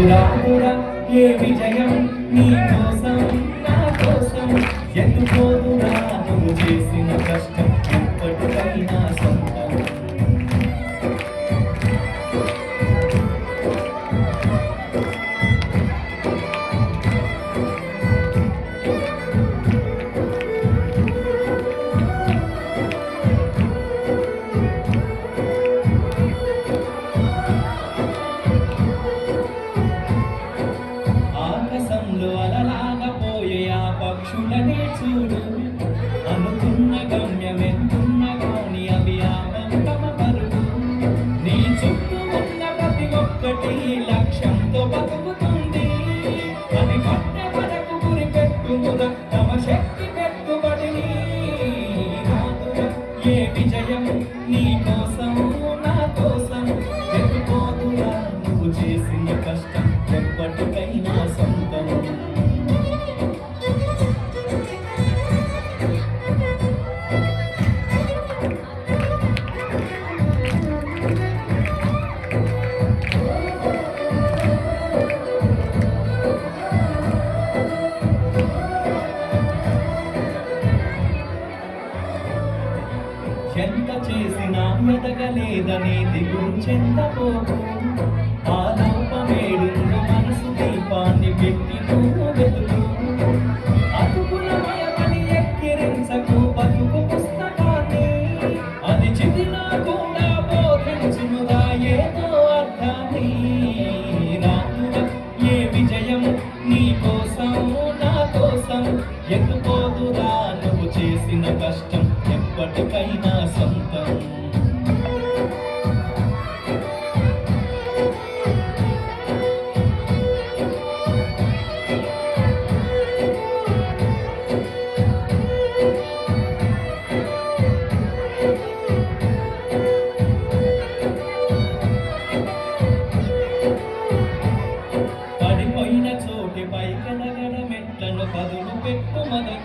రాదురా ఏ విజయం నీ కోసం నా కోసం ఎందుకోదురా నువ్వు చేసిన కష్టం ఎప్పటికైనా సొంతం. పక్షులనే చూడు అనుకున్న గమ్యమెంతున్న గాని అవి ఆపంతమ పరుగు. నీ చుట్టూ ఉన్న ప్రతి ఒక్కటి లక్ష్యంతో బతుకుతుంది. అది పట్టే మనకు గురి పెట్టుమురా తమ శక్తి పెట్టుబడిని. ఏ విజయం నీ కోసం నా కోసం వెతుకోదురా నువ్వు చేసిన కష్టం ఎప్పటికైనా సొంతం. ఎంత చేసినా ఎదగలేదని దిగులు చెందబోకు. ఆ లోపమేడుందో మనసు దీపాన్ని పెట్టి నువ్వు వెతుకు. అతుకులమయమని ఎక్కిరించకు బతుకు పుస్తకాన్ని. అది చిదినా కూడా బోధించునుగా ఏదో అర్థాన్ని. రాదురా ఏ విజయం నీ కోసం నా కోసం ఎందుకోదురా నువ్వు చేసిన కష్టం ఎప్పటికైనా సొంతం. పడిపోయిన చోటి పైకెదగడ మెట్లను పదులు పెట్టు మొదలు.